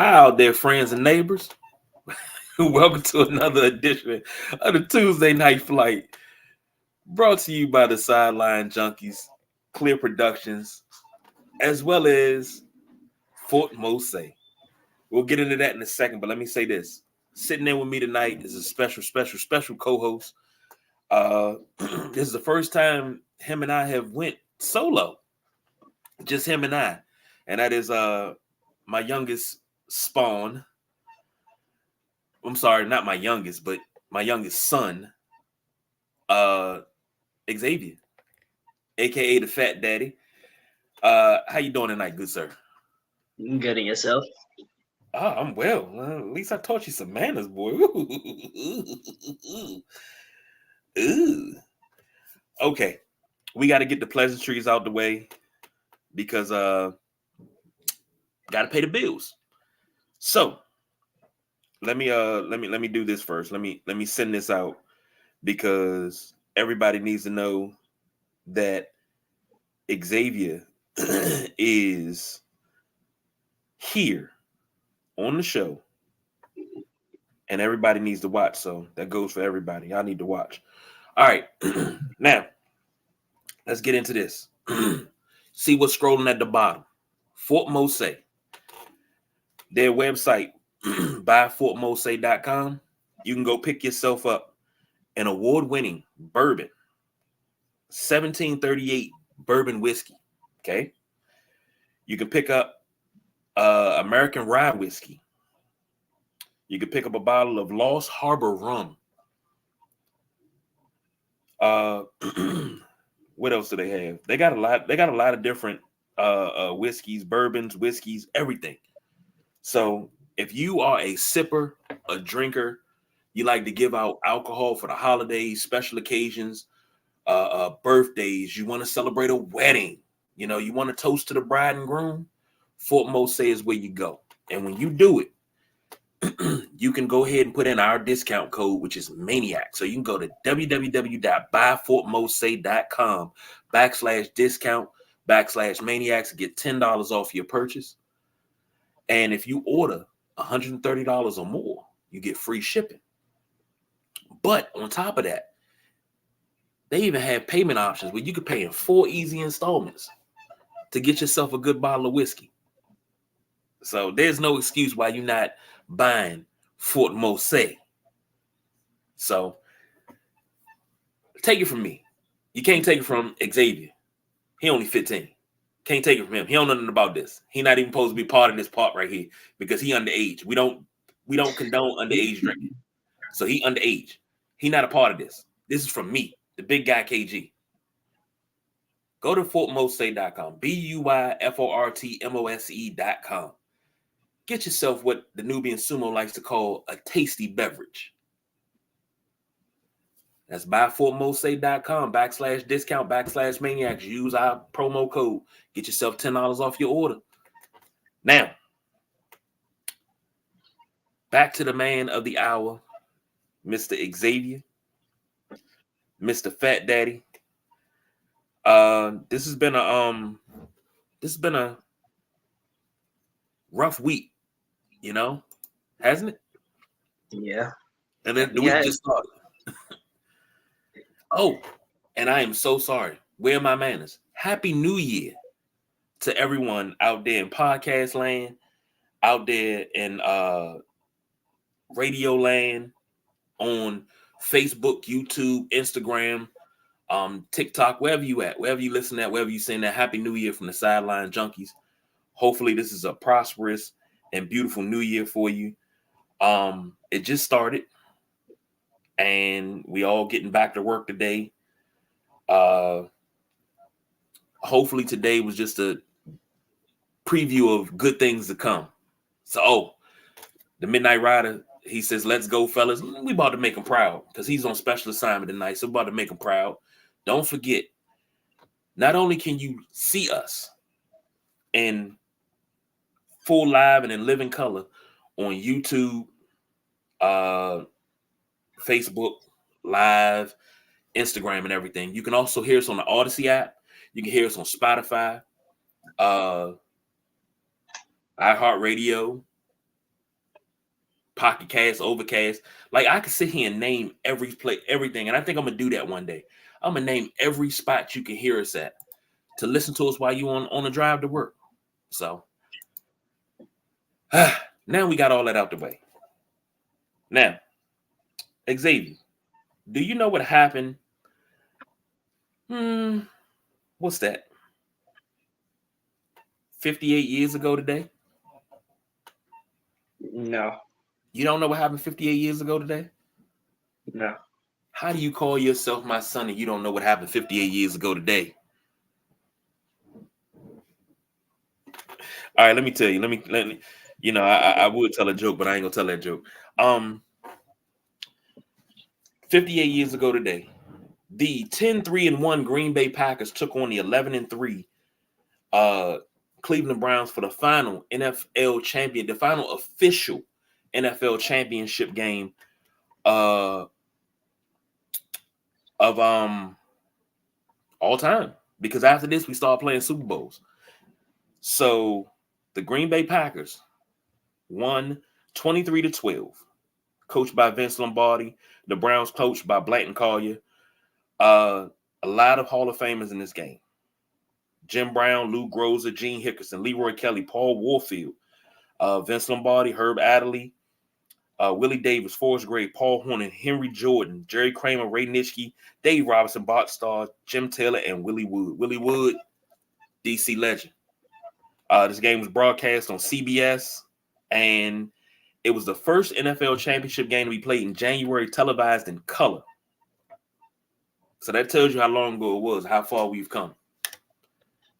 Hi out there, friends and neighbors. Welcome to another edition of the Tuesday Night Flight, brought to you by the Sideline Junkies, Clear Productions, as well as Fort Mose. We'll get into that in a second, but let me say this. Sitting in with me tonight is a special co-host. This is the first time him and I have went solo, just him and I. And that is my youngest Spawn. I'm sorry, not my youngest, but my youngest son, uh, Xavier, aka the Fat Daddy. How you doing tonight, good sir? Good at yourself. I'm well. At least I taught you some manners, boy. Ooh. Okay, we got to get the pleasantries out the way because got to pay the bills. So let me do this first. Let me send this out because everybody needs to know that Xavier is here on the show, and everybody needs to watch. So that goes for everybody. Y'all need to watch. All right, now let's get into this. See what's scrolling at the bottom. Fort Mose, their website, buyfortmose.com. You can go pick yourself up an award-winning bourbon, 1738 bourbon whiskey. Okay, you can pick up American rye whiskey. You can pick up a bottle of Lost Harbor rum. Uh, what else do they have? They got a lot. They got a lot of different whiskeys, bourbons, whiskeys, everything. So if you are a sipper, a drinker, you like to give out alcohol for the holidays, special occasions, birthdays. You want to celebrate a wedding. You know, you want to toast to the bride and groom. Fort Mose is where you go. And when you do it, you can go ahead and put in our discount code, which is Maniac. So you can go to www.buyfortmose.com/discount/Maniacs and get $10 off your purchase. And if you order $130 or more, you get free shipping. But on top of that, they even have payment options where you can pay in 4 easy installments to get yourself a good bottle of whiskey. So there's no excuse why you're not buying Fort Mose. So take it from me. You can't take it from Xavier. He only 15. Can't take it from him. He don't know nothing about this. He not even supposed to be part of this part right here because he underage. We don't condone underage drinking. So he underage. He not a part of this. This is from me, the big guy KG. Go to fortmose.com. BUYFORTMOSE.com. Get yourself what the Nubian Sumo likes to call a tasty beverage. That's buyfortmose.com /discount /maniacs. Use our promo code. Get yourself $10 off your order. Now, back to the man of the hour, Mr. Xavier, Mr. Fat Daddy. This has been a rough week, hasn't it? Yeah. And then the week Yeah. just started. Oh, and I am so sorry. Where are my manners? Happy New Year to everyone out there in podcast land, out there in radio land, on Facebook, YouTube, Instagram, TikTok, wherever you at, wherever you listen at, wherever you saying that. Happy New Year from the Sideline Junkies. Hopefully this is a prosperous and beautiful new year for you. It just started and we all getting back to work today. Hopefully today was just a preview of good things to come. So, the Midnight Rider, he says, let's go, fellas. We about to make him proud because he's on special assignment tonight. So, we're about to make him proud. Don't forget, not only can you see us in full live and in living color on YouTube, Facebook Live, Instagram, and everything, you can also hear us on the Odyssey app. You can hear us on Spotify, iHeartRadio, Pocket Cast, Overcast. Like I could sit here and name everything, and I think I'm gonna do that one day. I'm gonna name every spot you can hear us at to listen to us while you on the drive to work. So now we got all that out the way. Now, Xavier, do you know what happened? What's that? 58 years ago today? No. You don't know what happened 58 years ago today? No. How do you call yourself my son and you don't know what happened 58 years ago today? All right, let me tell you. Let me. I would tell a joke, but I ain't gonna tell that joke. 58 years ago today, the 10-3-1 Green Bay Packers took on the 11-3 Cleveland Browns for the final the final official NFL championship game of all time. Because after this, we start playing Super Bowls. So the Green Bay Packers won 23-12, coached by Vince Lombardi. The Browns coached by Blanton Collier. A lot of Hall of Famers in this game. Jim Brown, Lou Groza, Gene Hickerson, Leroy Kelly, Paul Warfield, Vince Lombardi, Herb Adderley, Willie Davis, Forrest Gray, Paul Horn, Henry Jordan, Jerry Kramer, Ray Nitschke, Dave Robinson, Bart Starr, Jim Taylor, and Willie Wood. Willie Wood, DC legend. This game was broadcast on CBS, and it was the first NFL championship game to be played in January, televised in color. So that tells you how long ago it was, how far we've come.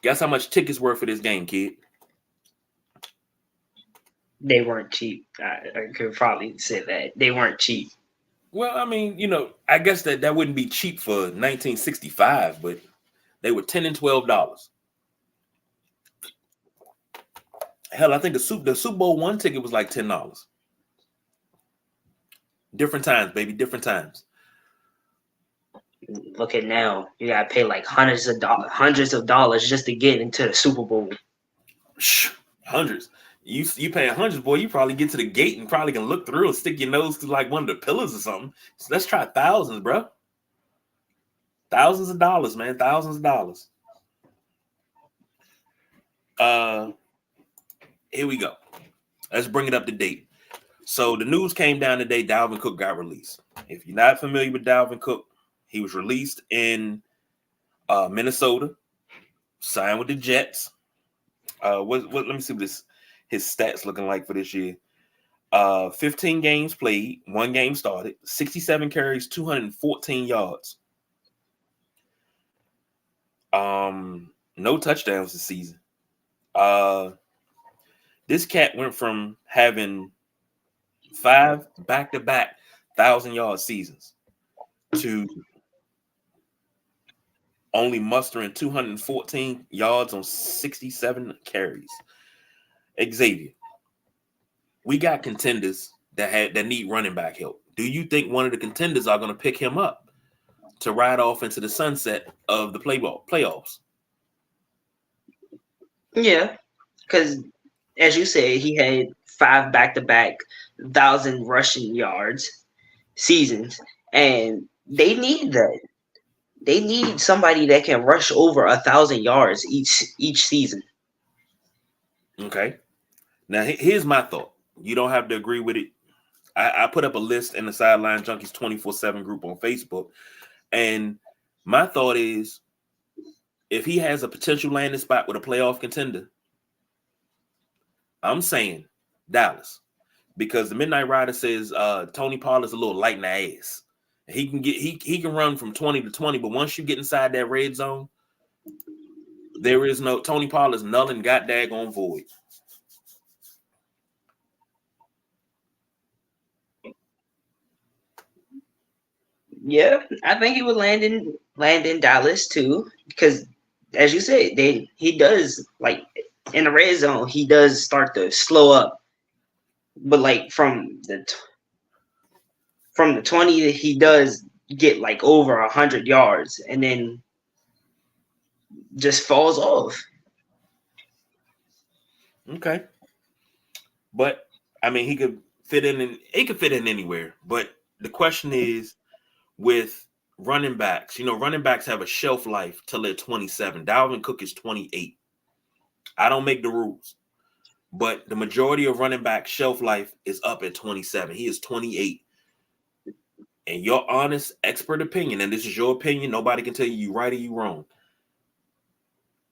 Guess how much tickets were for this game, kid? They weren't cheap. I could probably say that. They weren't cheap. Well, I mean, I guess that wouldn't be cheap for 1965, but they were $10 and $12. Hell, I think the Super Bowl one ticket was like $10. Different times, baby, different times. Look at now. You gotta pay like hundreds of dollars just to get into the Super Bowl. Hundreds. You paying hundreds, boy. You probably get to the gate and probably can look through and stick your nose to like one of the pillars or something. So let's try thousands, bro. Thousands of dollars, man. Thousands of dollars. Here we go. Let's bring it up to date. So the news came down today. Dalvin Cook got released. If you're not familiar with Dalvin Cook, he was released in Minnesota, signed with the Jets. Let me see what his stats looking like for this year. 15 games played, 1 game started, 67 carries, 214 yards. No touchdowns this season. This cat went from having 5 back-to-back 1,000-yard seasons to only mustering 214 yards on 67 carries. Xavier, we got contenders that need running back help. Do you think one of the contenders are going to pick him up to ride off into the sunset of the playoffs? Yeah, because as you said, he had 5 back-to-back 1,000 rushing yards seasons, and they need that. They need somebody that can rush over 1,000 yards each season. Okay. Now here's my thought. You don't have to agree with it. I put up a list in the Sideline Junkies 24/7 group on Facebook, and my thought is, if he has a potential landing spot with a playoff contender, I'm saying Dallas, because the Midnight Rider says Tony Pollard's a little light in the ass. He can run from 20 to 20, but once you get inside that red zone, there is no Tony Pollard's null and got daggone void. Yeah, I think he would land in Dallas too, because as you said, he does, like, in the red zone, he does start to slow up, but like from the 20, he does get like over 100 yards and then just falls off. Okay. But I mean, he could fit in it could fit in anywhere. But the question is with running backs, running backs have a shelf life till they're 27. Dalvin Cook is 28. I don't make the rules, but the majority of running back shelf life is up at 27. He is 28. And your honest expert opinion, and this is your opinion, nobody can tell you right or you wrong.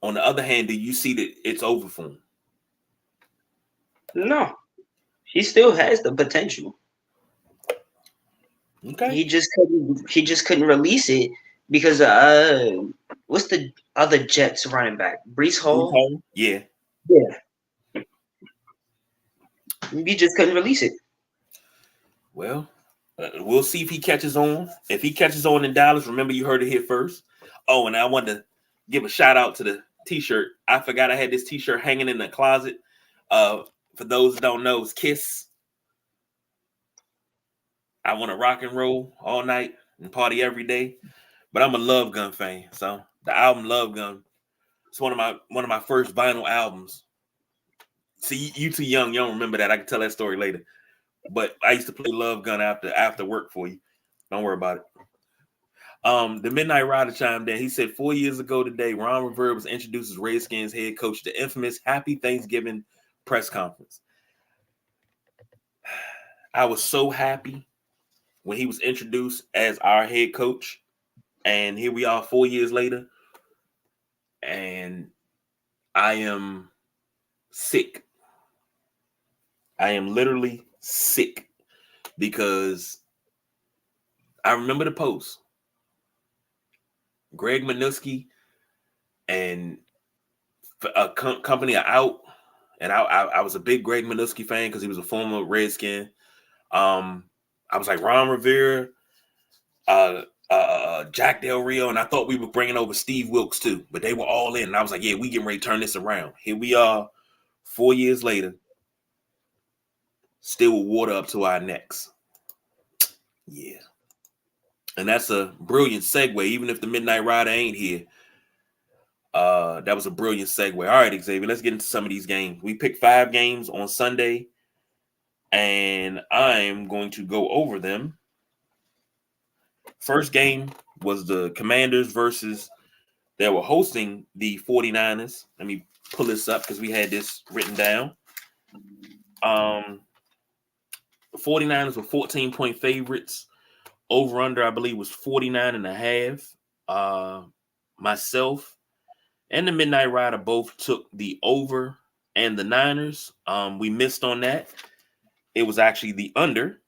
On the other hand, do you see that it's over for him? No, he still has the potential. Okay. He just couldn't release it because what's the other Jets running back? Breece Hall? Yeah. He just couldn't release it. Well, we'll see if he catches on. If he catches on in Dallas, remember you heard it here first. Oh, and I wanted to give a shout out to the t-shirt. I forgot I had this t-shirt hanging in the closet. For those that don't know, it's Kiss. I want to rock and roll all night and party every day, but I'm a Love Gun fan. So the album Love Gun, it's one of my first vinyl albums. See, you too young, you don't remember that. I can tell that story later. But I used to play Love Gun after work for you. Don't worry about it. The Midnight Rider chimed in. He said 4 years ago today, Ron Rivera was introduced as Redskins head coach at the infamous Happy Thanksgiving press conference. I was so happy when he was introduced as our head coach. And here we are 4 years later. And I am sick. I am literally sick because I remember the post. Greg Minuski and a company are out. And I was a big Greg Minuski fan because he was a former Redskin. I was like Ron Rivera, Jack Del Rio, and I thought we were bringing over Steve Wilkes too, but they were all in. And I was like, yeah, we getting ready to turn this around. Here we are 4 years later, still with water up to our necks. Yeah. And that's a brilliant segue, even if the Midnight Rider ain't here. That was a brilliant segue. All right, Xavier, let's get into some of these games. We picked 5 games on Sunday, and I'm going to go over them. First game was the Commanders versus they were hosting the 49ers. Let me pull this up because we had this written down. 49ers were 14-point favorites. Over under, I believe, was 49.5. Myself and the Midnight Rider both took the over and the Niners. We missed on that. It was actually the under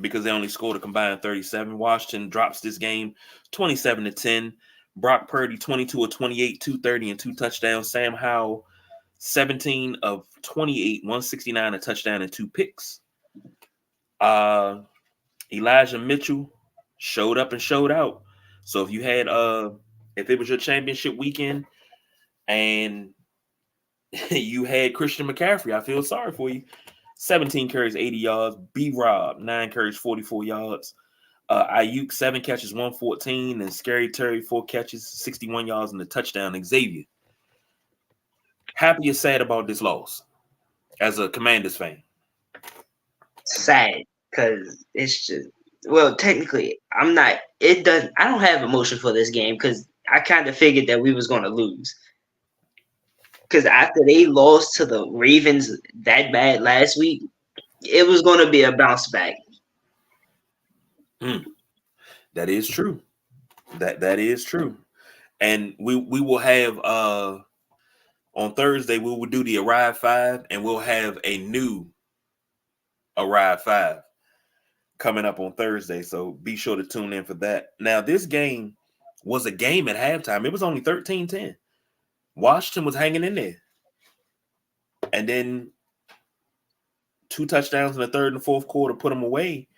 because they only scored a combined 37. Washington drops this game 27-10. Brock Purdy 22 of 28, 230 and 2 touchdowns. Sam Howell 17 of 28, 169, a touchdown and 2 picks. Elijah Mitchell showed up and showed out. So if you had if it was your championship weekend and you had Christian McCaffrey, I feel sorry for you. 17 carries, 80 yards. B-Rob, 9 carries, 44 yards. Ayuk, 7 catches, 114. And Scary Terry, 4 catches, 61 yards, and a touchdown. Xavier, happy or sad about this loss as a Commanders fan? Sad, because it's just, well, technically, I don't have emotion for this game because I kind of figured that we was going to lose. Because after they lost to the Ravens that bad last week, it was going to be a bounce back. That is true. That is true. And we will have on Thursday, we will do the Arrive 5, and we'll have a new Arrive 5 coming up on Thursday. So be sure to tune in for that. Now, this game was a game at halftime. It was only 13-10. Washington was hanging in there. And then 2 touchdowns in the third and fourth quarter put them away,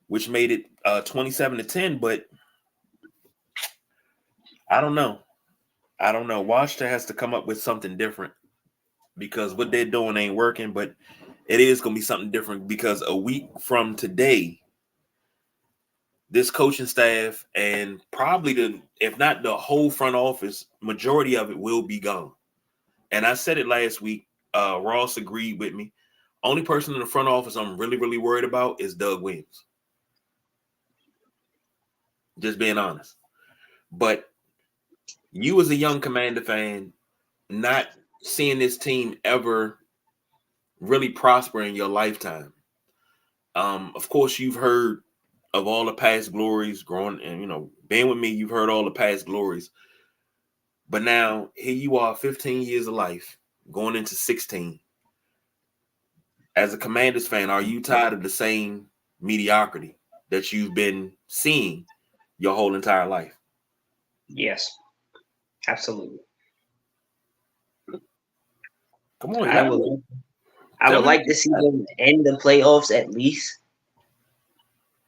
which made it 27-10. But I don't know. Washington has to come up with something different because what they're doing ain't working. But it is going to be something different because a week from today, this coaching staff and probably if not the whole front office, majority of it will be gone. And I said it last week. Ross agreed with me. Only person in the front office I'm really, really worried about is Doug Williams. Just being honest. But you as a young Commander fan, not seeing this team ever really prosper in your lifetime. Of course, you've heard of all the past glories growing, and being with me, you've heard all the past glories. But now here you are, 15 years of life, going into 16. As a Commanders fan, are you tired of the same mediocrity that you've been seeing your whole entire life? Yes, absolutely. Come on, I would Tell me. like to see them end the playoffs at least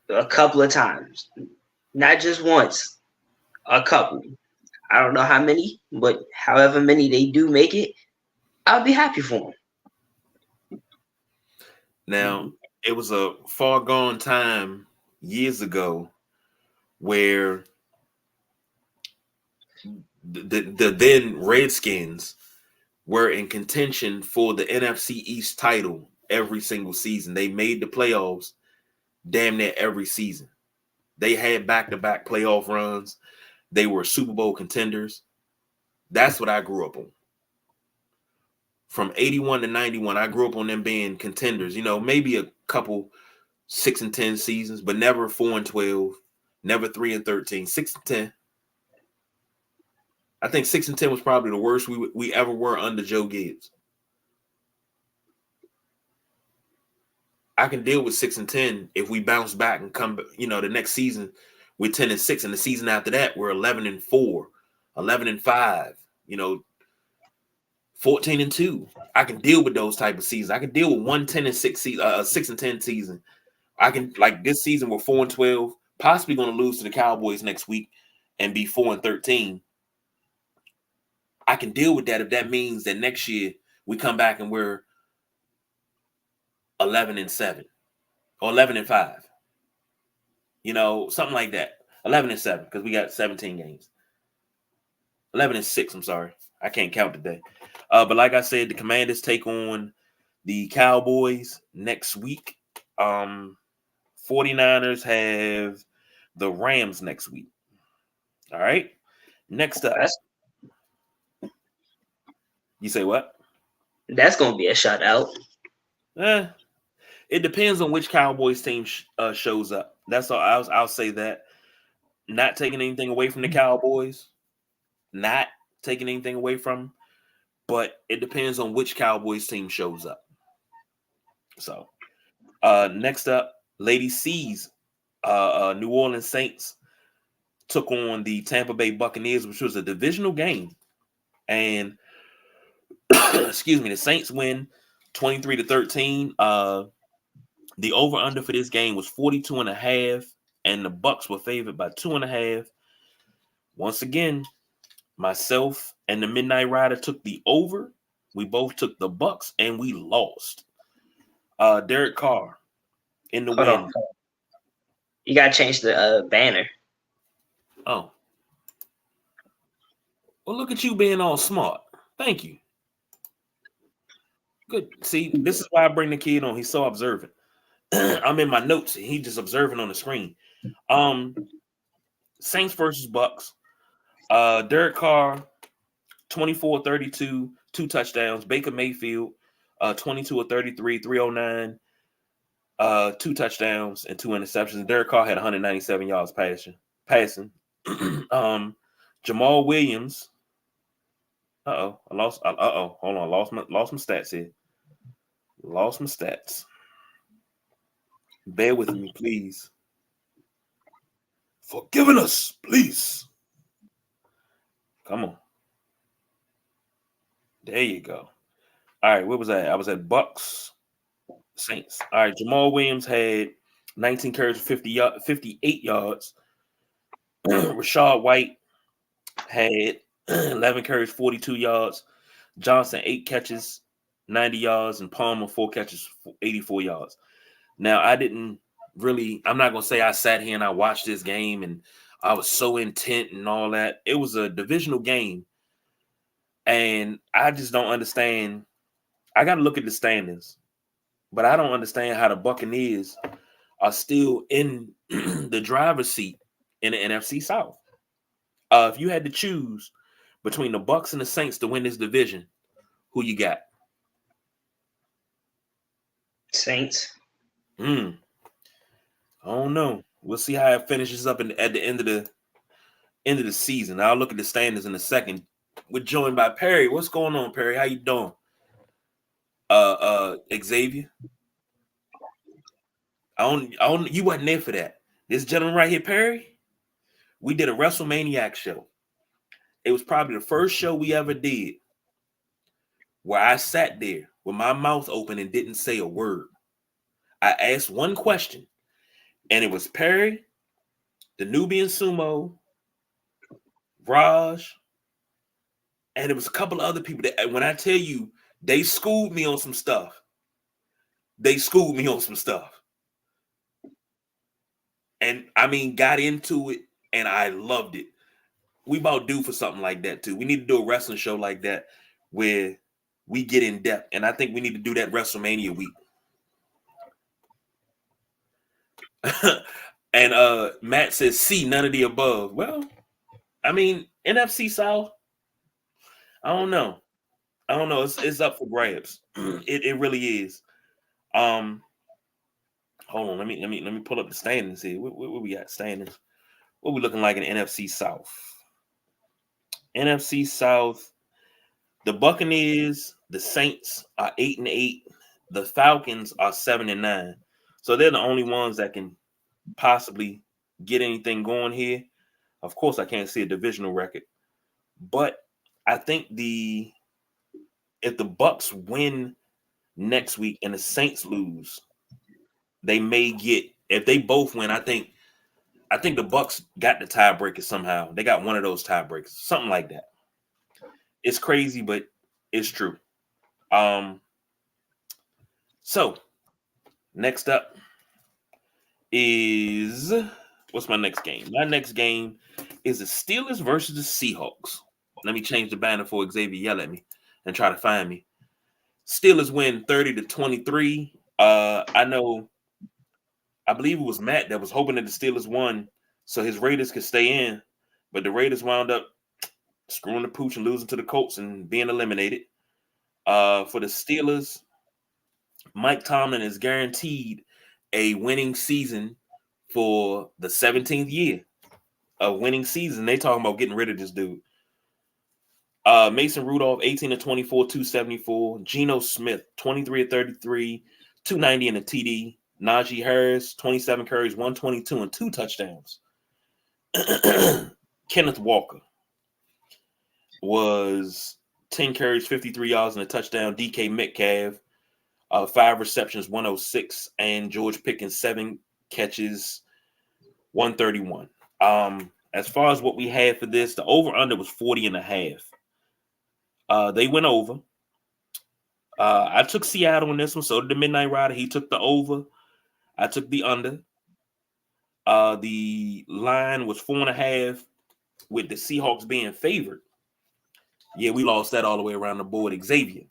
a couple of times, not just once, a couple. I don't know how many, but however many they do make it, I'll be happy for them. Now, it was a far gone time years ago where the then Redskins were in contention for the NFC East title every single season. They made the playoffs damn near every season. They had back-to-back playoff runs. They were Super Bowl contenders. That's what I grew up on. From 81 to 91, I grew up on them being contenders. Maybe a couple 6-10 seasons, but never 4-12, never 3-13, 6-10. I think 6-10 was probably the worst we ever were under Joe Gibbs. I can deal with 6-10 if we bounce back and come, the next season we're 10-6, and the season after that we're 11-4, 11-5, 14-2. I can deal with those type of seasons. I can deal with 1-10-6 season, 6-10 season. I can, like this season we're 4-12, possibly going to lose to the Cowboys next week and be 4-13. I can deal with that if that means that next year we come back and we're 11-7 or 11-5. Something like that. 11-7 because we got 17 games. 11-6. I'm sorry, I can't count today. But like I said, the Commanders take on the Cowboys next week. 49ers have the Rams next week. All right. Next up, you say what? That's gonna be a shutout. It depends on which Cowboys team shows up. That's all. I'll say that. Not taking anything away from the Cowboys. Not taking anything away from them, but it depends on which Cowboys team shows up. So, next up, Lady C's New Orleans Saints took on the Tampa Bay Buccaneers, which was a divisional game. And, excuse me, the Saints win 23-13. The over-under for this game was 42.5, and the Bucs were favored by 2.5. Once again, myself and the Midnight Rider took the over. We both took the Bucs, and we lost. Derek Carr in the win. On. You gotta change the banner. Oh. Well, look at you being all smart. Thank you. Good. See, this is why I bring the kid on. He's so observant. I'm in my notes. He's just observing on the screen. Saints versus Bucs. Derek Carr, 24-32, 2 touchdowns. Baker Mayfield, 22 of 33, 309, 2 touchdowns and 2 interceptions. Derek Carr had 197 yards passing. Jamal Williams. Hold on. Lost my stats here. Lost my stats. Bear with me, please. Forgiving us, please. Come on. There you go. All right, where was I? I was at Bucs, Saints. All right, Jamal Williams had 19 carries for 58 yards. Rashad White had 11 carries, 42 yards. Johnson, 8 catches, 90 yards. And Palmer, 4 catches, 84 yards. Now, I'm not going to say I sat here and I watched this game and I was so intent and all that. It was a divisional game. And I just don't understand. I got to look at the standings. But I don't understand how the Buccaneers are still in the driver's seat in the NFC South. If you had to choose between the Bucks and the Saints to win this division, who you got? Saints. I don't know. We'll see how it finishes up at the end of the season. I'll look at the standings in a second. We're joined by Perry. What's going on, Perry? How you doing? Xavier. You wasn't there for that. This gentleman right here, Perry, we did a WrestleManiac show. It was probably the first show we ever did where I sat there with my mouth open and didn't say a word. I asked one question, and it was Perry, the Nubian Sumo, Raj, and it was a couple of other people that, when I tell you, they schooled me on some stuff. And I mean, got into it, and I loved it. We about due for something like that too. We need to do a wrestling show like that where we get in depth, and I think we need to do that WrestleMania week. And Matt says, "See, none of the above." Well, I mean, NFC South. I don't know. It's up for grabs. It really is. Hold on. Let me pull up the standings here. What we got standings? What we looking like in the NFC South? NFC South. The Buccaneers, the Saints are 8-8. The Falcons are 7-9. So they're the only ones that can possibly get anything going here. Of course, I can't see a divisional record, but I think if the Bucks win next week and the Saints lose, they may get. If they both win, I think the Bucks got the tiebreaker somehow. They got one of those tiebreakers, something like that. It's crazy, but it's true. So next up is what's my next game? My next game is the Steelers versus the Seahawks. Let me change the banner for Xavier yell at me and try to find me. Steelers win 30-23. I believe it was Matt that was hoping that the Steelers won so his Raiders could stay in, but the Raiders wound up screwing the pooch and losing to the Colts and being eliminated. For the Steelers, Mike Tomlin is guaranteed a winning season for the 17th year. A winning season. They talking about getting rid of this dude. Mason Rudolph, 18-24, 274. Geno Smith, 23-33, 290 and a TD. Najee Harris, 27 carries, 122 and 2 touchdowns. Kenneth Walker was 10 carries, 53 yards and a touchdown. DK Metcalf, 5 receptions, 106, and George Pickens, 7 catches, 131. As far as what we had for this, the over-under was 40.5. They went over. I took Seattle in this one, so did the Midnight Rider. He took the over. I took the under. The line was 4.5 with the Seahawks being favored. Yeah, we lost that all the way around the board. Xavier,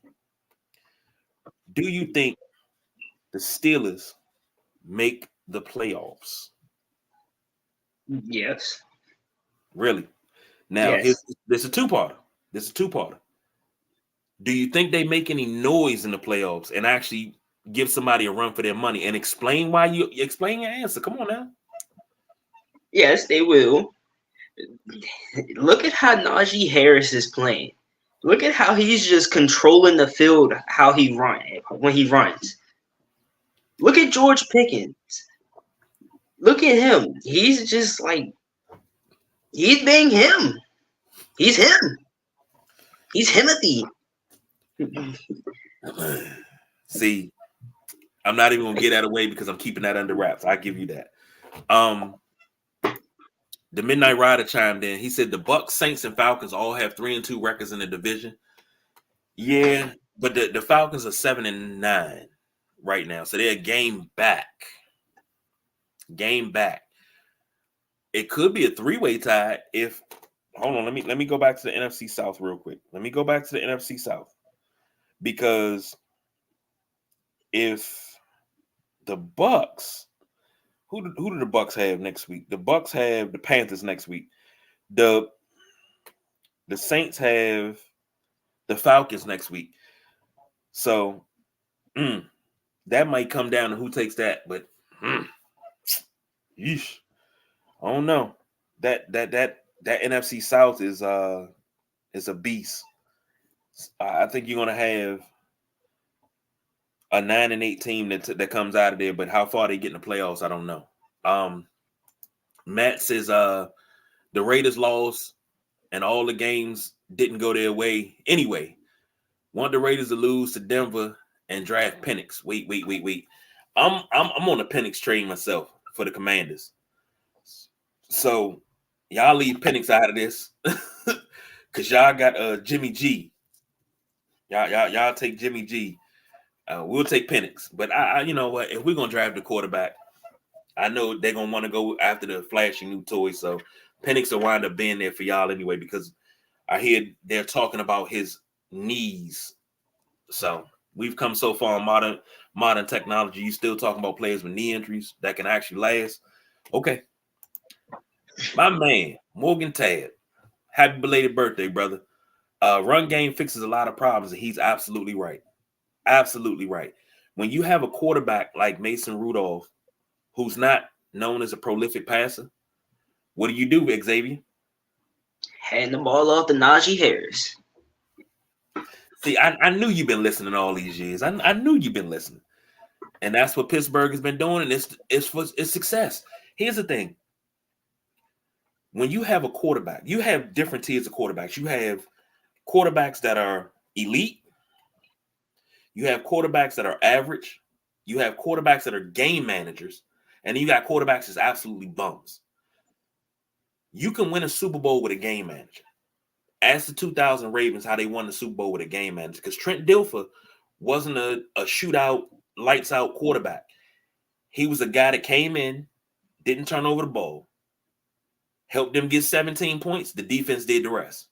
do you think the Steelers make the playoffs? Yes. Really? Now, this is a two-parter. Do you think they make any noise in the playoffs and actually give somebody a run for their money? And explain why you explain your answer. Come on now. Yes, they will. Look at how Najee Harris is playing. Look at how he's just controlling the field, how he runs. Look at George Pickens. Look at him. He's just like, he's being him. He's him. He's Timothy. See, I'm not even gonna get that away because I'm keeping that under wraps. I give you that. The Midnight Rider chimed in. He said the Bucks, Saints, and Falcons all have 3-2 records in the division. Yeah, but the Falcons are 7-9 right now, so they're a game back. It could be a 3-way tie if. Hold on, let me go back to the NFC South real quick. Because if the Bucks, who do the Bucks have next week? The Bucks have the Panthers next week. The Saints have the Falcons next week. So that might come down to who takes that, but yeesh, I don't know. That NFC South is a beast. I think you're gonna have a 9-8 team that comes out of there, but how far they get in the playoffs, I don't know. Matt says the Raiders lost and all the games didn't go their way anyway. Want the Raiders to lose to Denver and draft Penix. Wait. I'm on the Penix train myself for the Commanders. So y'all leave Penix out of this because y'all got Jimmy G. Y'all take Jimmy G. We'll take Penix, but I you know what? If we're gonna draft the quarterback, I know they're gonna want to go after the flashy new toy. So Penix will wind up being there for y'all anyway because I hear they're talking about his knees. So we've come so far in modern technology. You still talking about players with knee injuries that can actually last? Okay, my man Morgan Tad, happy belated birthday, brother. Run game fixes a lot of problems, and he's absolutely right. Absolutely right. When you have a quarterback like Mason Rudolph, who's not known as a prolific passer, what do, Xavier? Hand the ball off to Najee Harris. See, I knew you've been listening all these years. I knew you've been listening. And that's what Pittsburgh has been doing, and it's success. Here's the thing. When you have a quarterback, you have different tiers of quarterbacks. You have quarterbacks that are elite. You have quarterbacks that are average. You have quarterbacks that are game managers. And then you got quarterbacks that's absolutely bums. You can win a Super Bowl with a game manager. Ask the 2000 Ravens how they won the Super Bowl with a game manager. Because Trent Dilfer wasn't a shootout, lights out quarterback. He was a guy that came in, didn't turn over the ball, helped them get 17 points. The defense did the rest.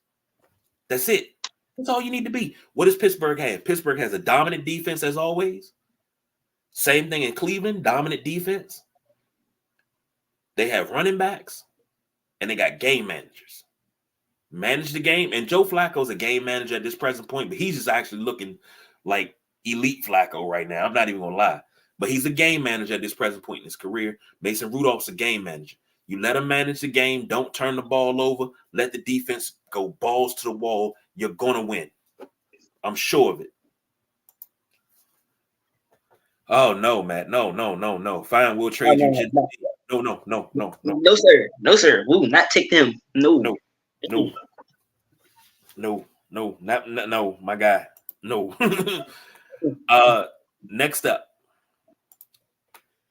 That's it. That's all you need to be. What does Pittsburgh have? Pittsburgh has a dominant defense as always. Same thing in Cleveland, dominant defense. They have running backs, and they got game managers. Manage the game, and Joe Flacco's a game manager at this present point, but he's just actually looking like elite Flacco right now. I'm not even going to lie. But he's a game manager at this present point in his career. Mason Rudolph's a game manager. You let him manage the game. Don't turn the ball over. Let the defense go balls to the wall. You're going to win. I'm sure of it. Oh, no, Matt. No. Fine, we'll trade you. No. No, sir. No, sir. We will not take them. No. No, my guy. No. Next up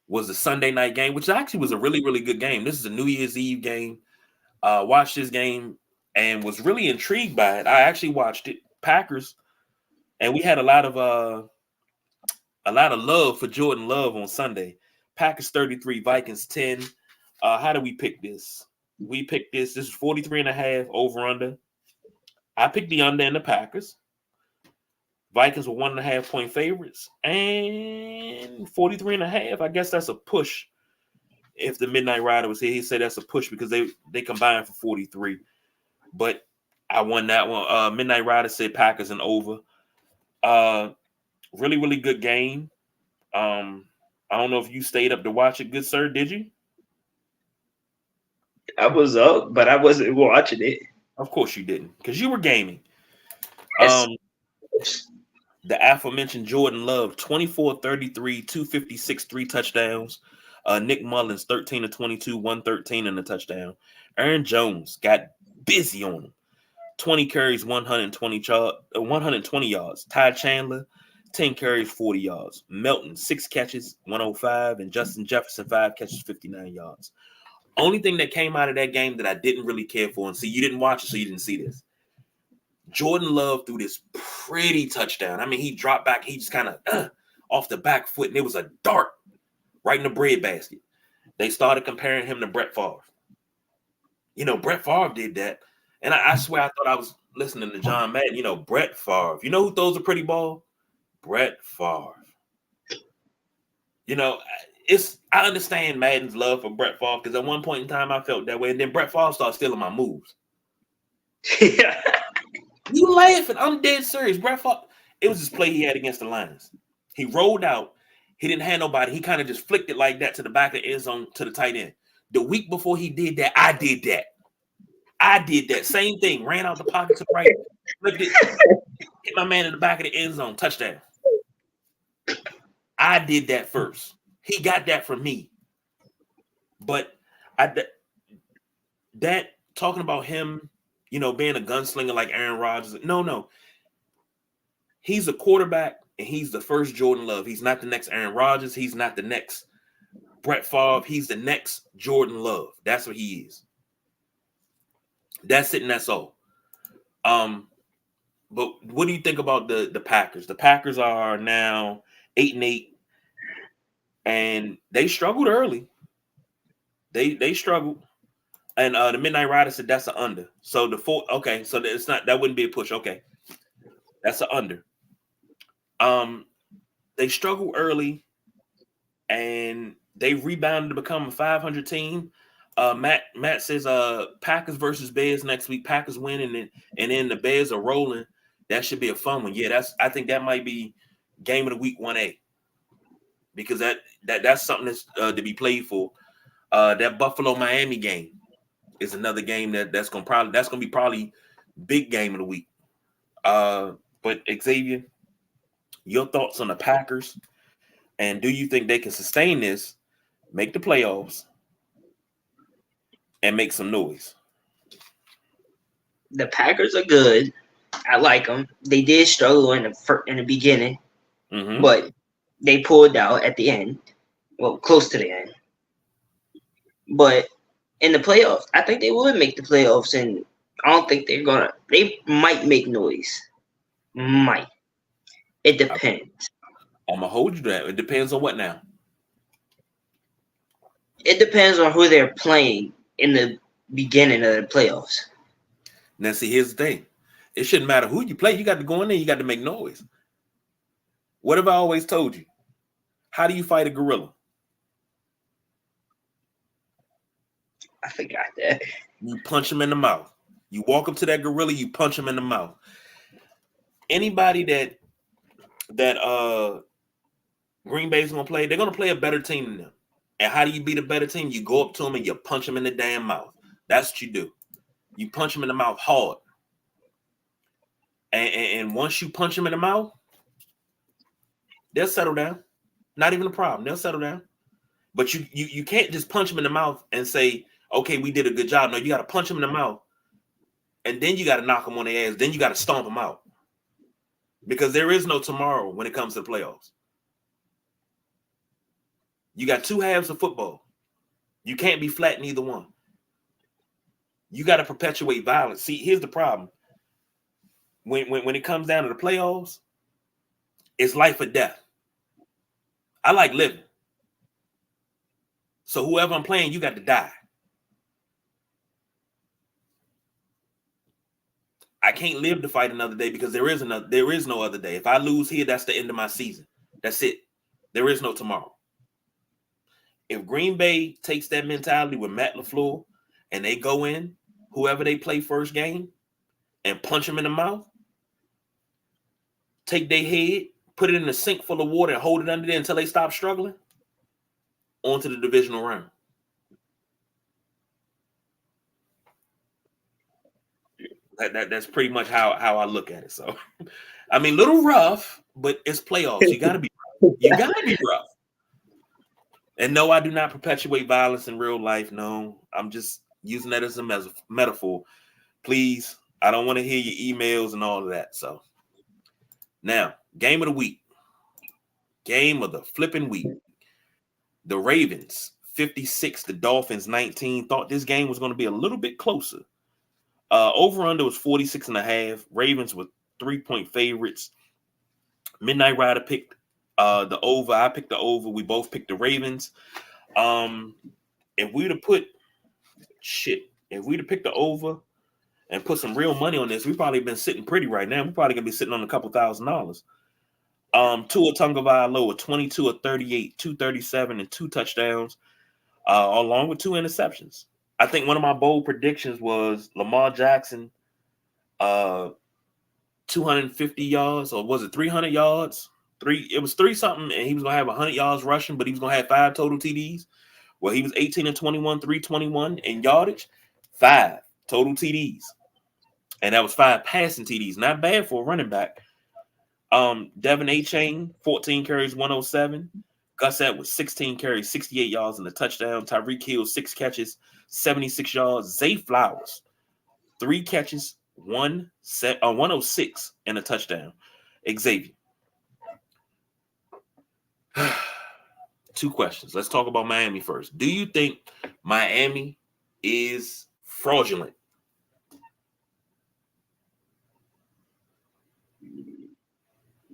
was the Sunday night game, which actually was a really, really good game. This is a New Year's Eve game. Watched this game and was really intrigued by it. I actually watched it. Packers, and we had a lot of love for Jordan Love on Sunday. Packers 33, Vikings 10. How do we pick this? We picked this. This is 43.5 over under. I picked the under in the Packers. Vikings were 1.5 point favorites, and 43.5. I guess that's a push. If the Midnight Rider was here, he'd say that's a push because they combined for 43. But I won that one. Midnight Rider said Packers and over. Really, really good game. I don't know if you stayed up to watch it, good sir. Did you? I was up, but I wasn't watching it. Of course you didn't, because you were gaming. Yes. The aforementioned Jordan Love, 24, 33, 256, 3 touchdowns. Nick Mullins, 13 of 22, 113 and a touchdown. Aaron Jones got busy on him. 20 carries, 120 yards. Ty Chandler, 10 carries, 40 yards. Melton, 6 catches, 105. And Justin Jefferson, 5 catches, 59 yards. Only thing that came out of that game that I didn't really care for, and see, you didn't watch it, so you didn't see this. Jordan Love threw this pretty touchdown. I mean, he dropped back. He just kind of off the back foot, and it was a dart right in the breadbasket. They started comparing him to Brett Favre. You know, Brett Favre did that. And I swear I thought I was listening to John Madden. You know, Brett Favre. You know who throws a pretty ball? Brett Favre. You know, I understand Madden's love for Brett Favre because at one point in time I felt that way, and then Brett Favre started stealing my moves. Yeah. You laughing? I'm dead serious. Brett Favre. It was this play he had against the Lions. He rolled out. He didn't have nobody. He kind of just flicked it like that to the back of the end zone to the tight end. The week before he did that, I did that. Same thing. Ran out the pocket to the right, flipped it, hit my man in the back of the end zone, touchdown. I did that first. He got that from me. But that talking about him, you know, being a gunslinger like Aaron Rodgers. No. He's a quarterback and he's the first Jordan Love. He's not the next Aaron Rodgers. He's not the next Brett Favre. He's the next Jordan Love. That's what he is. That's it and that's all. But what do you think about the Packers? The Packers are now 8-8, and they struggled early. They struggled, and the Midnight Rider said that's an under. So the four, okay, so it's not, that wouldn't be a push. Okay, that's an under. They struggled early, and they rebounded to become a 500 team. Matt says Packers versus Bears next week. Packers win, and then the Bears are rolling. That should be a fun one. Yeah, I think that might be game of the week 1A, because that's something that's to be played for. That Buffalo Miami game is another game that's gonna be probably big game of the week. But Xavier, your thoughts on the Packers, and do you think they can sustain this, make the playoffs, and make some noise? The Packers are good. I like them. They did struggle in the beginning, but they pulled out at the end. Well, close to the end. But in the playoffs, I think they would make the playoffs, and I don't think they're gonna. They might make noise. Might. It depends. I'm gonna hold you to that. It depends on what now. It depends on who they're playing in the beginning of the playoffs. Now, see, here's the thing. It shouldn't matter who you play. You got to go in there. You got to make noise. What have I always told you? How do you fight a gorilla? I forgot that. You punch him in the mouth. You walk up to that gorilla, you punch him in the mouth. Anybody that Green Bay's gonna play, they're gonna play a better team than them. And how do you beat a better team? You go up to them and you punch them in the damn mouth. That's what you do. You punch them in the mouth hard. And once you punch them in the mouth, they'll settle down. Not even a problem. They'll settle down. But you can't just punch them in the mouth and say, okay, we did a good job. No, you got to punch them in the mouth. And then you got to knock them on their ass. Then you got to stomp them out. Because there is no tomorrow when it comes to the playoffs. You got two halves of football. You can't be flat in either one. You got to perpetuate violence. See, here's the problem. When it comes down to the playoffs, it's life or death. I like living. So whoever I'm playing, you got to die. I can't live to fight another day because there is no other day. If I lose here, that's the end of my season. That's it. There is no tomorrow. If Green Bay takes that mentality with Matt LaFleur and they go in, whoever they play first game, and punch them in the mouth, take their head, put it in a sink full of water and hold it under there until they stop struggling, on to the divisional round. That's pretty much how I look at it. So, I mean, little rough, but it's playoffs. You got to be rough. You got to be rough. And no, I do not perpetuate violence in real life. No, I'm just using that as a metaphor. Please, I don't want to hear your emails and all of that. So, now, game of the week. Game of the flipping week. The Ravens, 56, the Dolphins, 19. Thought this game was going to be a little bit closer. Over-under was 46.5. Ravens were 3-point favorites. Midnight Rider picked the over. I picked the over. We both picked the Ravens. If we'd have picked the over and put some real money on this, we'd probably been sitting pretty right now. We're probably going to be sitting on a couple $1,000. Tua Tagovailoa, 22 of 38, 237, and 2 touchdowns, along with 2 interceptions. I think one of my bold predictions was Lamar Jackson, 250 yards, or was it 300 yards? It was 3 something, and he was gonna have 100 yards rushing, but he was gonna have 5 total TDs. Well, he was 18 and 21, 321 in yardage, 5 total TDs, and that was 5 passing TDs. Not bad for a running back. Devin Achane, 14 carries, 107. Gus Edwards, 16 carries, 68 yards and a touchdown. Tyreek Hill, 6 catches, 76 yards. Zay Flowers, 3 catches, 106 and a touchdown. Xavier. 2 questions. Let's talk about Miami first. Do you think Miami is fraudulent?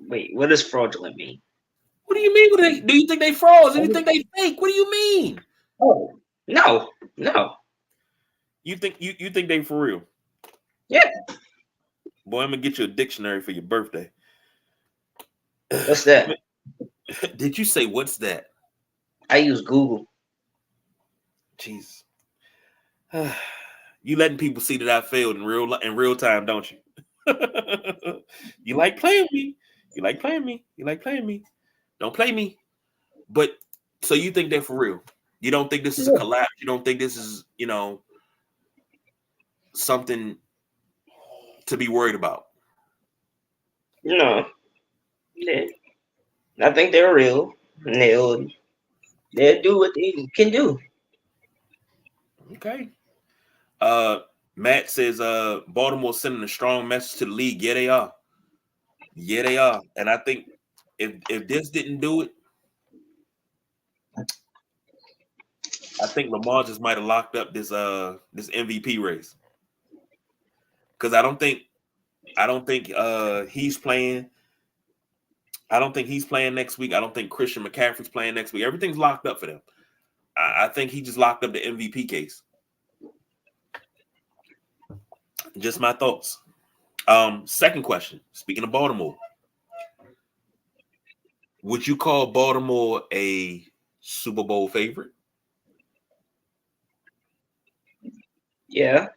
Wait, what does fraudulent mean? What do you mean? Do you think they frauds? Do you think they fake? What do you mean? Oh, no. You think they for real? Yeah. Boy, I'm gonna get you a dictionary for your birthday. What's that? Did you say what's that? I use Google. Jeez. You letting people see that I failed in real time, don't you? You like playing me. You like playing me. Don't play me. But so you think they're for real? You don't think this is a collapse? You don't think this is, something to be worried about? No. Yeah. I think they're real. And they'll do what they can do. Okay. Matt says Baltimore sending a strong message to the league. Yeah, they are. Yeah, they are. And I think if this didn't do it, I think Lamar just might have locked up this MVP race. Because I don't think he's playing. I don't think he's playing next week. I don't think Christian McCaffrey's playing next week. Everything's locked up for them. I think he just locked up the MVP case. Just my thoughts. Second question. Speaking of Baltimore, would you call Baltimore a Super Bowl favorite? Yeah.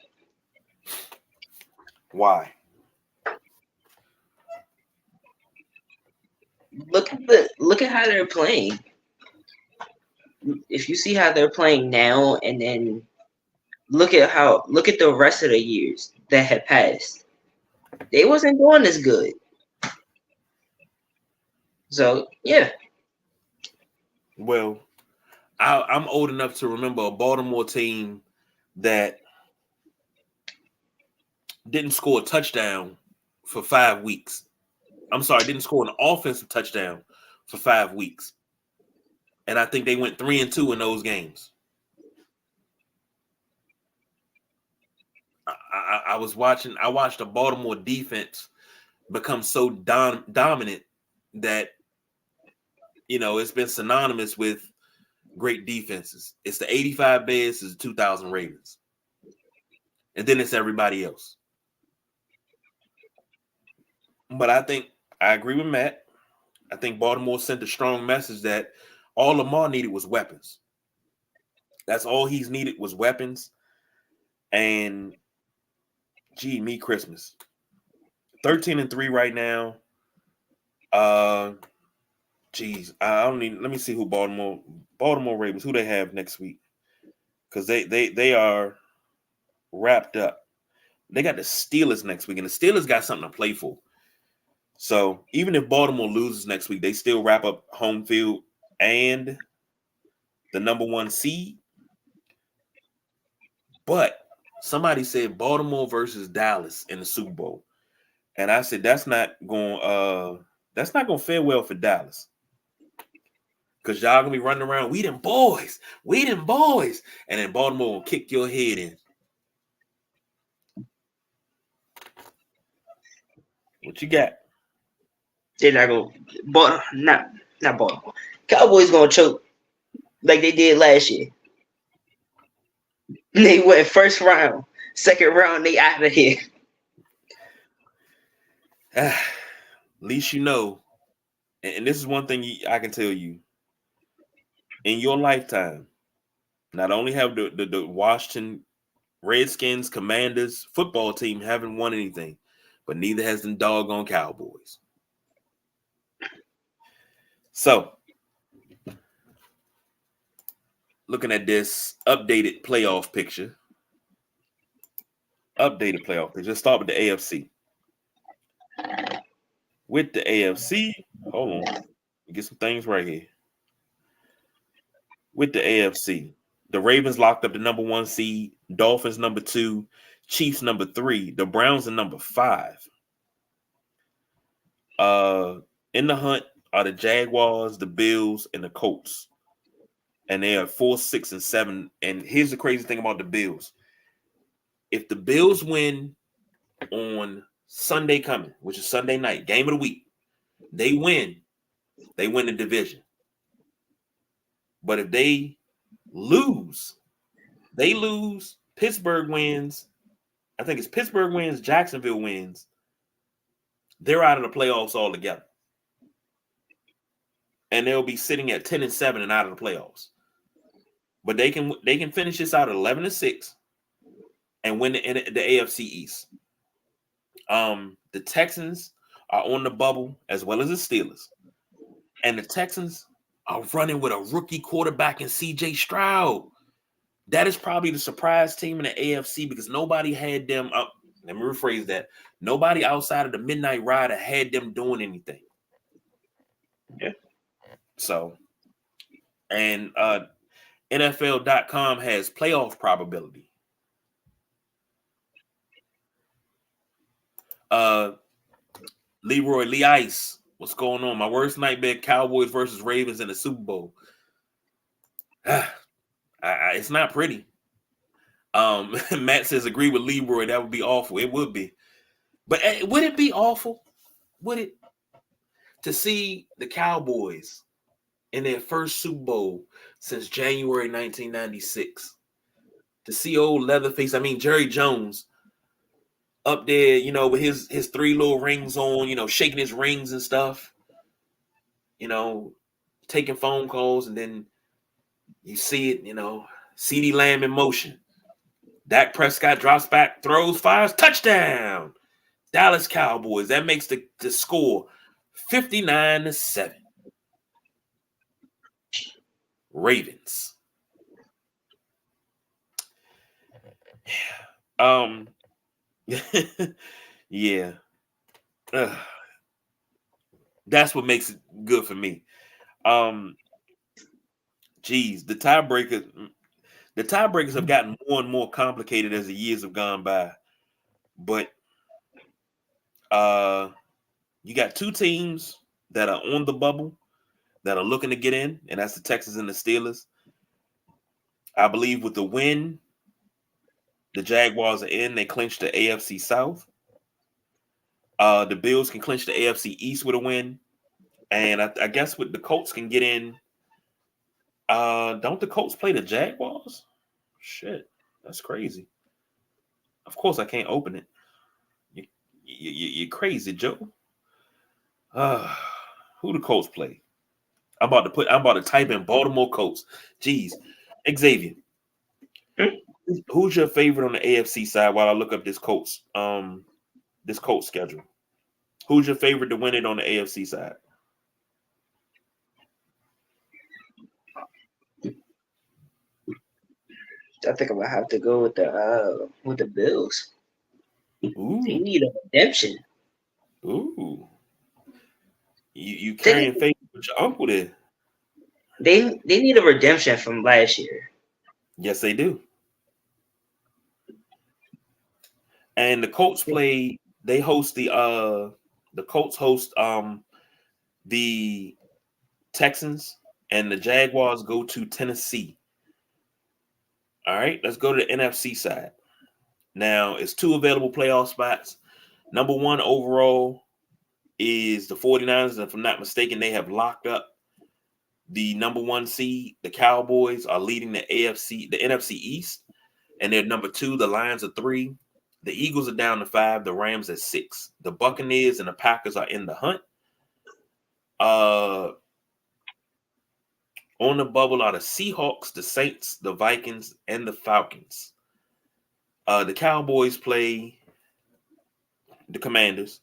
Why? Look at how they're playing. If you see how they're playing now, and then look at the rest of the years that had passed, they wasn't doing as good. So yeah. Well, I'm old enough to remember a Baltimore team that didn't score a touchdown for 5 weeks. I'm sorry, didn't score an offensive touchdown for 5 weeks. And I think they went 3-2 in those games. I watched the Baltimore defense become so dominant that, it's been synonymous with great defenses. It's the 85 Bears, it's the 2000 Ravens. And then it's everybody else. But I agree with Matt. I think Baltimore sent a strong message that all Lamar needed was weapons. That's all he's needed was weapons. And gee, me Christmas. 13-3 right now. Geez, I don't even. Let me see who Baltimore Ravens, who they have next week, because they are wrapped up. They got the Steelers next week, and the Steelers got something to play for. So even if Baltimore loses next week, they still wrap up home field and the number 1 seed. But somebody said Baltimore versus Dallas in the Super Bowl, and I said that's not going to fare well for Dallas, because y'all gonna be running around. We them boys, and then Baltimore will kick your head in. What you got? They're not going, but not Baltimore. Cowboys gonna choke like they did last year. They went first round, second round they out of here. At least you know and this is one thing I can tell you. In your lifetime, not only have the Washington Redskins, Commanders football team haven't won anything, but neither has the doggone Cowboys. So, looking at this updated playoff picture. Let's start with the AFC. With the AFC, hold on. Let me get some things right here. With the AFC, the Ravens locked up the number 1 seed, Dolphins number 2, Chiefs number 3, the Browns are number 5. In the hunt are the Jaguars, the Bills, and the Colts. And they are 4, 6, and 7. And here's the crazy thing about the Bills. If the Bills win on Sunday coming, which is Sunday night, game of the week, they win the division. But if they lose, Pittsburgh wins. I think it's Pittsburgh wins, Jacksonville wins. They're out of the playoffs altogether. And they'll be sitting at 10-7 and out of the playoffs. But they can finish this out at 11-6 and win the AFC East. The Texans are on the bubble as well as the Steelers. And the Texans are running with a rookie quarterback in CJ Stroud. That is probably the surprise team in the AFC because nobody had them up. Let me rephrase that. Nobody outside of the Midnight Rider had them doing anything. Yeah. So, and NFL.com has playoff probability. Leroy Lee Ice, what's going on? My worst nightmare: Cowboys versus Ravens in the Super Bowl. It's not pretty. Matt says, agree with Leroy. That would be awful. It would be. But would it be awful? Would it? To see the Cowboys in their first Super Bowl since January 1996. To see old Leatherface, Jerry Jones up there, with his 3 little rings on, shaking his rings and stuff, taking phone calls, and then you see it, CeeDee Lamb in motion. Dak Prescott drops back, throws, fires, touchdown. Dallas Cowboys. That makes the score 59-7. Ravens. Yeah. That's what makes it good for me. The tiebreakers have gotten more and more complicated as the years have gone by. But you got 2 teams that are on the bubble that are looking to get in, and that's the Texans and the Steelers. I believe with the win, the Jaguars are in. They clinched the AFC South. The Bills can clinch the AFC East with a win. And I guess with the Colts can get in. Don't the Colts play the Jaguars? Shit, that's crazy. Of course, I can't open it. You're crazy, Joe. Who the Colts play? I'm about to type in Baltimore Colts. Jeez, Xavier. Who's your favorite on the AFC side while I look up this Colts schedule? Who's your favorite to win it on the AFC side? I think I'm gonna have to go with the Bills. Ooh. They need a redemption. Ooh. You carrying faith with your uncle there. They need a redemption from last year. Yes, they do. And the Colts play. They host the Colts host the Texans, and the Jaguars go to Tennessee. All right, let's go to the NFC side. Now, it's 2 available playoff spots. Number 1 overall is the 49ers. If I'm not mistaken, they have locked up the number 1 seed. The Cowboys are leading the NFC East, and they're number 2. The Lions are 3. The Eagles are down to 5. The Rams at 6. The Buccaneers and the Packers are in the hunt. On the bubble are the Seahawks, the Saints, the Vikings, and the Falcons. The Cowboys play the Commanders,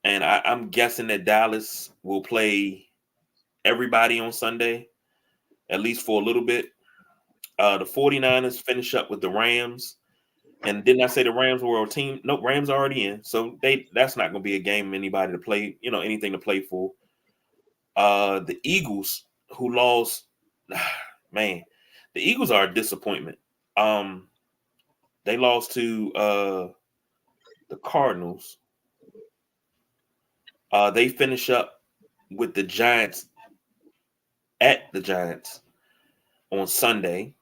and I'm guessing that Dallas will play everybody on Sunday, at least for a little bit. The 49ers finish up with the Rams. And didn't I say the Rams were a team? Nope, Rams are already in. So that's not going to be a game anybody to play, anything to play for. The Eagles, who lost, man, the Eagles are a disappointment. They lost to the Cardinals. They finish up with the Giants at the Giants on Sunday.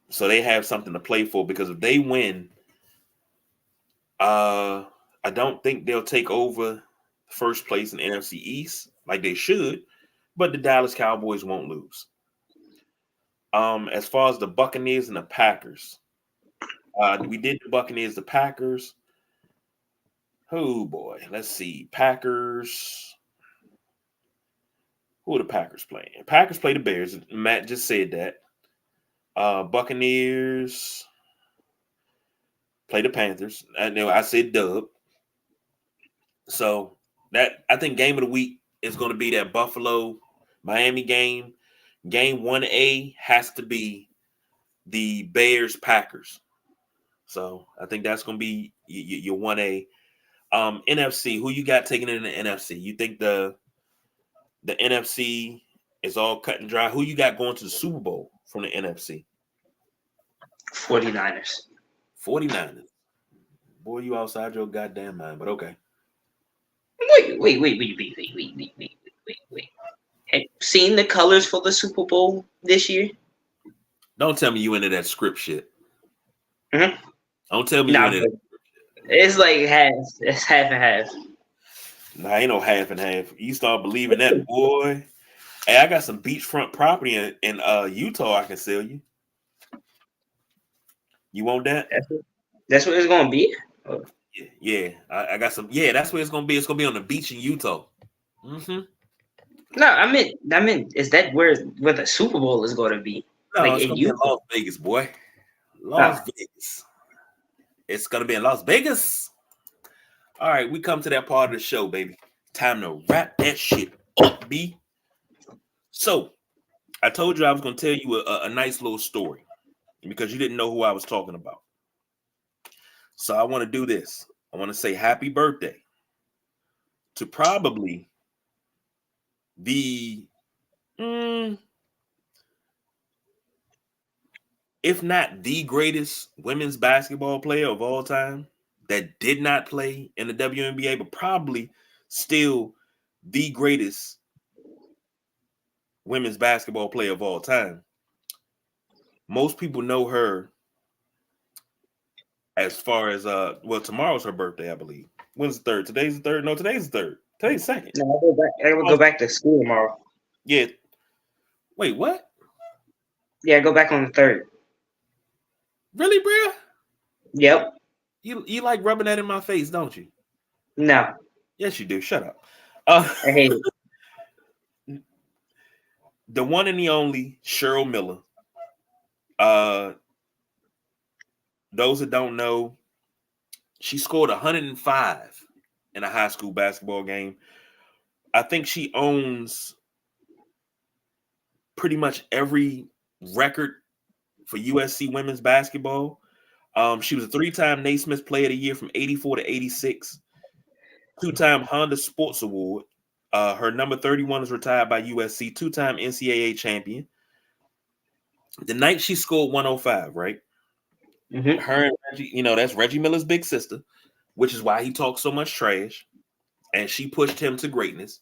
So they have something to play for, because if they win, I don't think they'll take over first place in the NFC East like they should, but the Dallas Cowboys won't lose. As far as the Buccaneers and the Packers, we did the Buccaneers, the Packers. Oh boy, let's see. Packers. Who are the Packers playing? Packers play the Bears. Matt just said that. Buccaneers play the Panthers. I know I said dub. So that, I think, game of the week is going to be that Buffalo Miami game. Game 1A has to be the Bears Packers. So I think that's going to be your 1A. NFC, who you got taking in the NFC? You think the NFC is all cut and dry? Who you got going to the Super Bowl from the NFC? 49ers. 49ers. Boy, you outside your goddamn mind, but okay. Wait. Have you seen the colors for the Super Bowl this year? Don't tell me you into that script shit. Mm-hmm. Don't tell me you into that. It's like half. It's half and half. Nah, ain't no half and half. You start believing that, boy. Hey, I got some beachfront property in Utah I can sell you. You want that? That's what it's gonna be. Yeah. I got some. Yeah, that's where it's gonna be. It's gonna be on the beach in Utah. Mm-hmm. No, I meant, is that where the Super Bowl is gonna be? No, like it's in gonna be in Utah? Las Vegas, boy. Las Vegas. It's gonna be in Las Vegas. All right, we come to that part of the show, baby. Time to wrap that shit up, B. So, I told you I was gonna tell you a nice little story because you didn't know who I was talking about. So I want to do this. I want to say happy birthday to probably the, if not the greatest women's basketball player of all time that did not play in the WNBA, but probably still the greatest women's basketball player of all time. Most people know her as far as tomorrow's her birthday, I believe. When's the third? Today's the third. No, today's the third. Today's the second. No, I will go back to school tomorrow. Yeah. Wait, what? Yeah, I go back on the 3rd. Really, bro? Yep. You like rubbing that in my face, don't you? No. Yes, you do. Shut up. I hate it. The one and the only Cheryl Miller. Those that don't know, she scored 105 in a high school basketball game. I think she owns pretty much every record for USC women's basketball. She was a 3-time Naismith Player of the Year from 84 to 86, 2-time Honda Sports Award. Her number 31 is retired by USC, 2-time NCAA champion. The night she scored 105, right? Mm-hmm. Her and Reggie, that's Reggie Miller's big sister, which is why he talks so much trash. And she pushed him to greatness.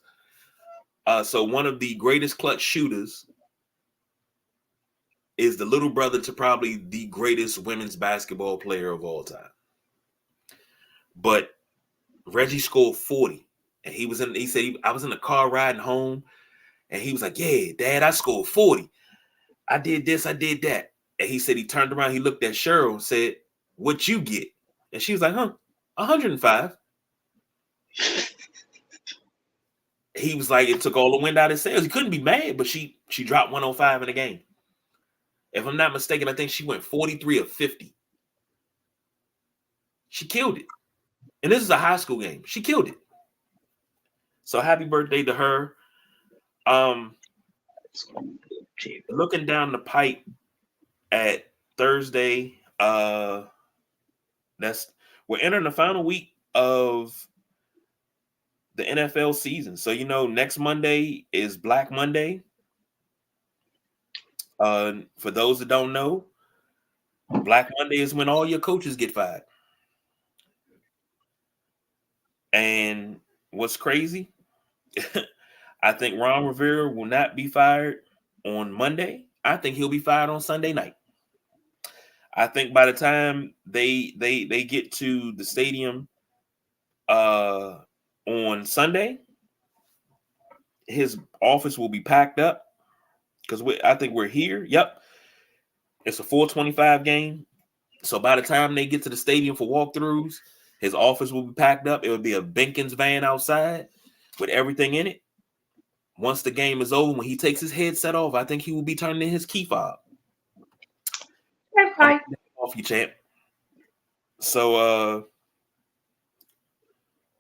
So one of the greatest clutch shooters is the little brother to probably the greatest women's basketball player of all time. But Reggie scored 40. And he said, I was in the car riding home. And he was like, yeah, Dad, I scored 40. I did this, I did that. And he said he turned around, he looked at Cheryl and said, what you get? And she was like, 105. he was like, it took all the wind out of his sails. He couldn't be mad, but she dropped 105 in the game. If I'm not mistaken, I think she went 43 of 50. She killed it. And this is a high school game. She killed it. So happy birthday to her. Looking down the pipe at Thursday, we're entering the final week of the NFL season. So, next Monday is Black Monday. For those that don't know, Black Monday is when all your coaches get fired. And what's crazy, I think Ron Rivera will not be fired on Monday. I think he'll be fired on Sunday night. I think by the time they get to the stadium on Sunday, his office will be packed up because I think we're here. Yep. It's a 4:25 game. So by the time they get to the stadium for walkthroughs, his office will be packed up. It will be a Benkins van outside with everything in it. Once the game is over, when he takes his headset off, I think he will be turning in his key fob. Right. Off you, champ. So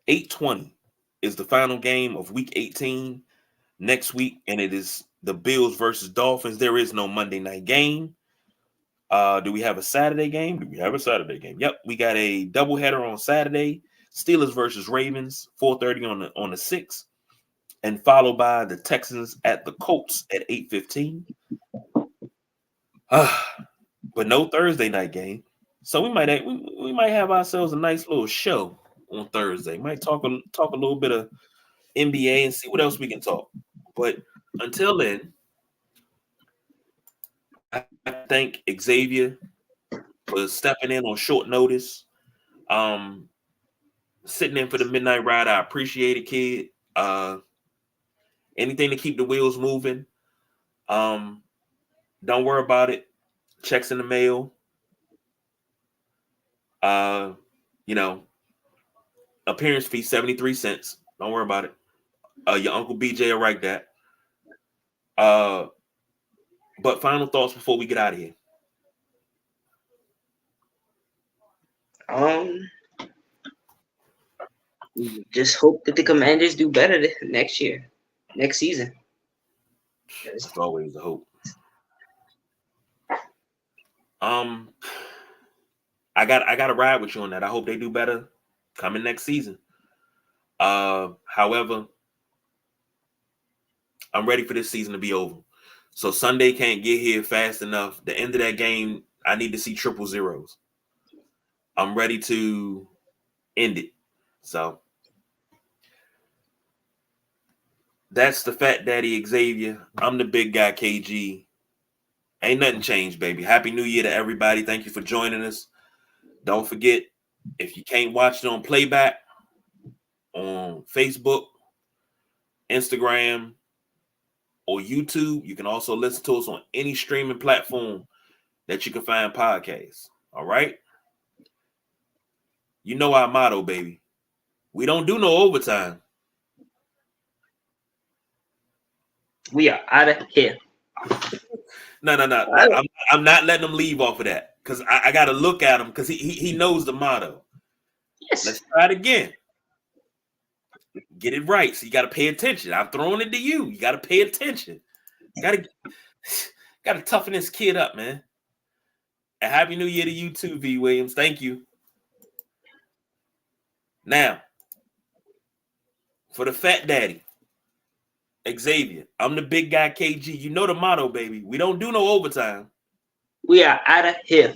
8:20 is the final game of week 18 next week, and it is the Bills versus Dolphins. There is no Monday night game. Do we have a Saturday game? Do we have a Saturday game? Yep, we got a doubleheader on Saturday. Steelers versus Ravens, 4:30 on the 6th, and followed by the Texans at the Colts at 8:15. But no Thursday night game. So we might have ourselves a nice little show on Thursday. Might talk a little bit of NBA and see what else we can talk. But until then, I thank Xavier for stepping in on short notice. Sitting in for the midnight ride. I appreciate it, kid. Anything to keep the wheels moving. Don't worry about it. Checks in the mail. Appearance fee 73 cents. Don't worry about it. Your Uncle BJ will write that. But final thoughts before we get out of here. Just hope that the Commanders do better next season. That's always a hope. I got to ride with you on that. I hope they do better coming next season. However, I'm ready for this season to be over. So Sunday can't get here fast enough. The end of that game, I need to see triple zeros. I'm ready to end it. So that's the Fat Daddy Xavier. I'm the big guy KG. Ain't nothing changed, baby. Happy New Year to everybody. Thank you for joining us. Don't forget, if you can't watch it on playback on Facebook, Instagram, or YouTube, you can also listen to us on any streaming platform that you can find podcasts. All right? You know our motto, baby. We don't do no overtime. We are out of here. No. I'm not letting him leave off of that because I got to look at him because he knows the motto. Yes. Let's try it again. Get it right. So you got to pay attention. I'm throwing it to you. You got to pay attention. Got to toughen this kid up, man. And Happy New Year to you too, V. Williams. Thank you. Now, for the Fat Daddy, Xavier, I'm the big guy KG. You know the motto, baby. We don't do no overtime. We are out of here.